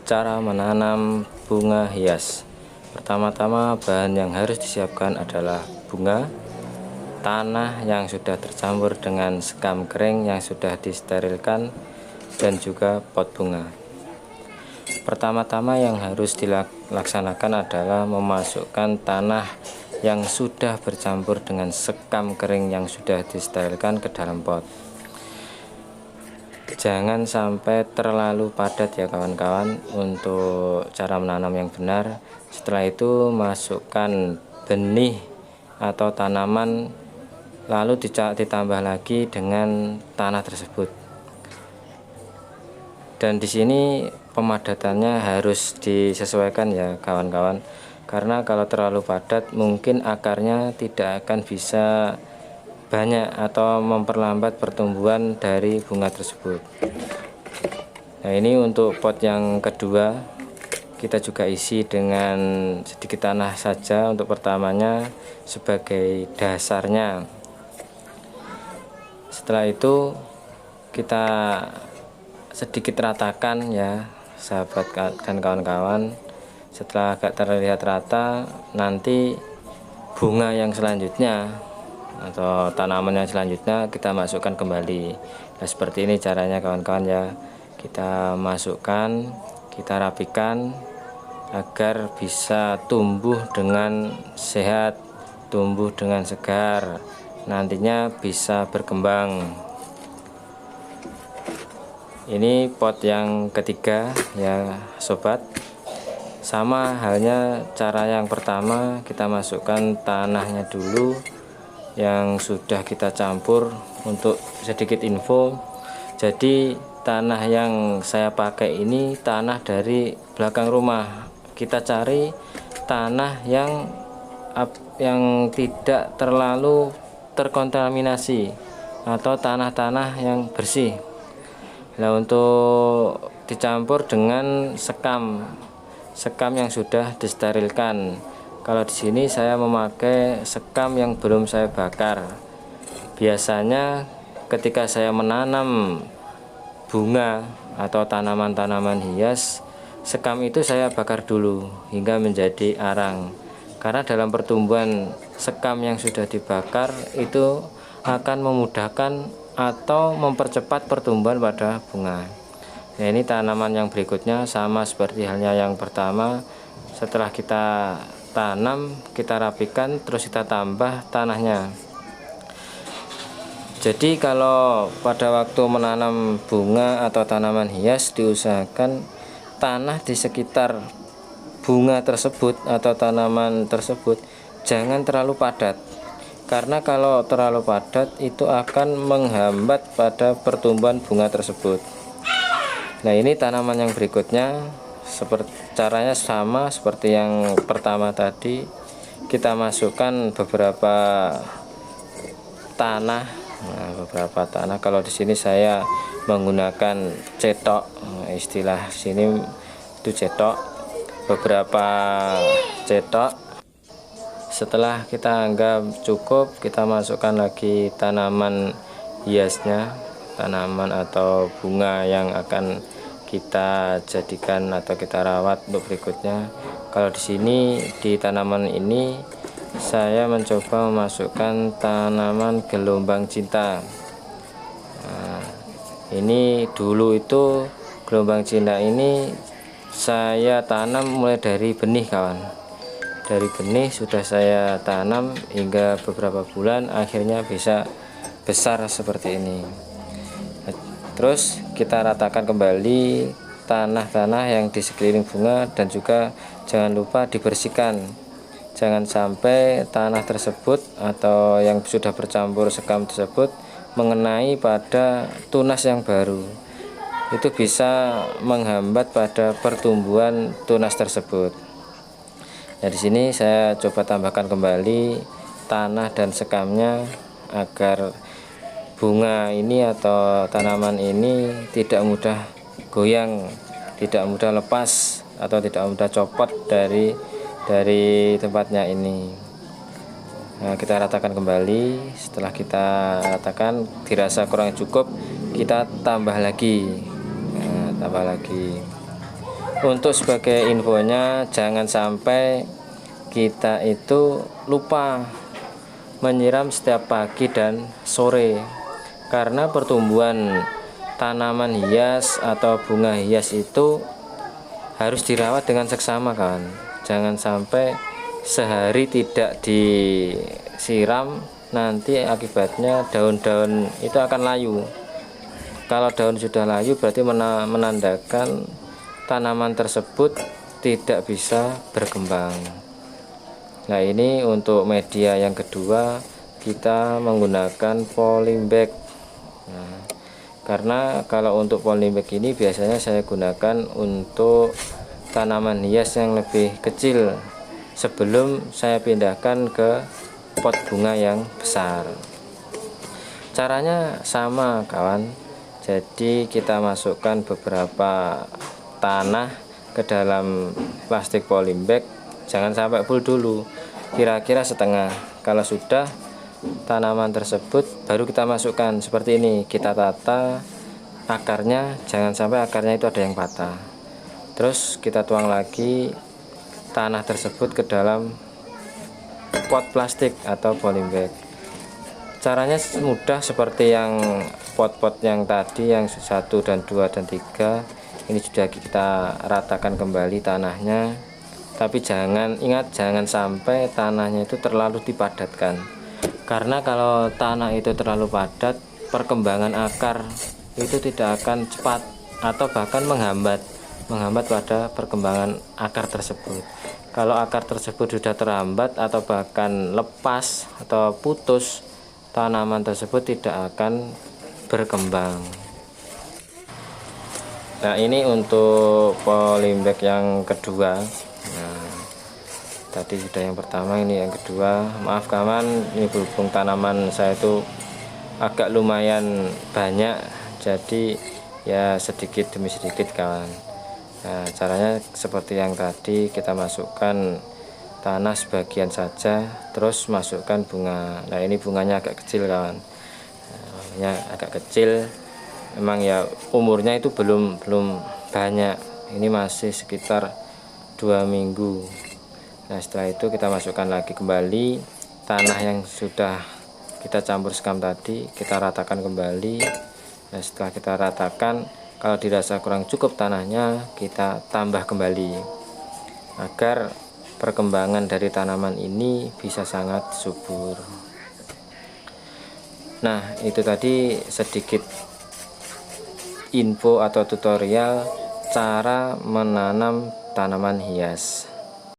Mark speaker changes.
Speaker 1: Cara menanam bunga hias. Pertama-tama bahan yang harus disiapkan adalah bunga, tanah yang sudah tercampur dengan sekam kering yang sudah disterilkan, dan juga pot bunga. Pertama-tama yang harus dilaksanakan adalah memasukkan tanah yang sudah bercampur dengan sekam kering yang sudah disterilkan ke dalam pot. Jangan sampai terlalu padat ya kawan-kawan untuk cara menanam yang benar. Setelah itu masukkan benih atau tanaman, lalu ditambah lagi dengan tanah tersebut. Dan di sini pemadatannya harus disesuaikan ya kawan-kawan, karena kalau terlalu padat mungkin akarnya tidak akan bisa banyak atau memperlambat pertumbuhan dari bunga tersebut. Nah, ini untuk pot yang kedua, kita juga isi dengan sedikit tanah saja untuk pertamanya sebagai dasarnya. Setelah itu kita sedikit ratakan ya sahabat dan kawan-kawan. Setelah agak terlihat rata, nanti bunga yang selanjutnya atau tanaman yang selanjutnya kita masukkan kembali. Nah, seperti ini caranya kawan-kawan ya. Kita masukkan, kita rapikan agar bisa tumbuh dengan sehat, tumbuh dengan segar, nantinya bisa berkembang. Ini pot yang ketiga ya sobat. Sama halnya cara yang pertama, kita masukkan tanahnya dulu yang sudah kita campur. Untuk sedikit info, jadi tanah yang saya pakai ini tanah dari belakang rumah. Kita cari tanah yang tidak terlalu terkontaminasi atau tanah-tanah yang bersih. Nah, untuk dicampur dengan sekam yang sudah disterilkan. Kalau di sini saya memakai sekam yang belum saya bakar. Biasanya ketika saya menanam bunga atau tanaman-tanaman hias, sekam itu saya bakar dulu hingga menjadi arang. Karena dalam pertumbuhan sekam yang sudah dibakar itu akan memudahkan atau mempercepat pertumbuhan pada bunga. Nah, ini tanaman yang berikutnya sama seperti halnya yang pertama. Setelah kita tanam, kita rapikan, terus kita tambah tanahnya. Jadi kalau pada waktu menanam bunga atau tanaman hias, diusahakan tanah di sekitar bunga tersebut atau tanaman tersebut jangan terlalu padat, karena kalau terlalu padat itu akan menghambat pada pertumbuhan bunga tersebut. Nah, ini tanaman yang berikutnya, caranya sama seperti yang pertama tadi. Kita masukkan beberapa tanah. Nah, beberapa tanah, kalau di sini saya menggunakan cetok, istilah sini itu cetok, beberapa cetok. Setelah kita anggap cukup, kita masukkan lagi tanaman hiasnya, tanaman atau bunga yang akan kita jadikan atau kita rawat untuk berikutnya. Kalau di sini di tanaman ini saya mencoba memasukkan tanaman gelombang cinta. Nah, ini dulu itu gelombang cinta ini saya tanam mulai dari benih kawan. Dari benih sudah saya tanam hingga beberapa bulan, akhirnya bisa besar seperti ini. Terus kita ratakan kembali tanah-tanah yang di sekeliling bunga, dan juga jangan lupa dibersihkan. Jangan sampai tanah tersebut atau yang sudah bercampur sekam tersebut mengenai pada tunas yang baru. Itu bisa menghambat pada pertumbuhan tunas tersebut. Nah, di sini saya coba tambahkan kembali tanah dan sekamnya agar bunga ini atau tanaman ini tidak mudah goyang, tidak mudah lepas atau tidak mudah copot dari tempatnya ini. Nah, kita ratakan kembali. Setelah kita ratakan dirasa kurang cukup, kita tambah lagi. Nah, tambah lagi. Untuk sebagai infonya, jangan sampai kita itu lupa menyiram setiap pagi dan sore, karena pertumbuhan tanaman hias atau bunga hias itu harus dirawat dengan seksama kan. Jangan sampai sehari tidak disiram, nanti akibatnya daun-daun itu akan layu. Kalau daun sudah layu berarti menandakan tanaman tersebut tidak bisa berkembang. Nah, ini untuk media yang kedua, kita menggunakan polybag. Nah, karena kalau untuk polybag ini biasanya saya gunakan untuk tanaman hias yang lebih kecil sebelum saya pindahkan ke pot bunga yang besar. Caranya sama kawan. Jadi kita masukkan beberapa tanah ke dalam plastik polybag, jangan sampai full dulu, kira-kira setengah. Kalau sudah tanaman tersebut baru kita masukkan seperti ini, kita tata akarnya, jangan sampai akarnya itu ada yang patah. Terus kita tuang lagi tanah tersebut ke dalam pot plastik atau polybag. Caranya mudah seperti yang pot-pot yang tadi, yang 1 dan 2 dan 3. Ini sudah kita ratakan kembali tanahnya, tapi ingat jangan sampai tanahnya itu terlalu dipadatkan, karena kalau tanah itu terlalu padat, perkembangan akar itu tidak akan cepat atau bahkan menghambat pada perkembangan akar tersebut. Kalau akar tersebut sudah terhambat atau bahkan lepas atau putus, tanaman tersebut tidak akan berkembang. Nah, ini untuk polybag yang kedua. Nah, tadi sudah yang pertama, ini yang kedua. Maaf kawan, ini berhubung tanaman saya itu agak lumayan banyak, jadi ya sedikit demi sedikit kawan. Nah, caranya seperti yang tadi, kita masukkan tanah sebagian saja, terus masukkan bunga. Nah, ini bunganya agak kecil kawan, bunganya agak kecil, memang ya umurnya itu belum banyak, ini masih sekitar 2 minggu. Nah, setelah itu kita masukkan lagi kembali tanah yang sudah kita campur sekam tadi, kita ratakan kembali. Nah, setelah kita ratakan, kalau dirasa kurang cukup tanahnya, kita tambah kembali agar perkembangan dari tanaman ini bisa sangat subur. Nah, itu tadi sedikit info atau tutorial cara menanam tanaman hias.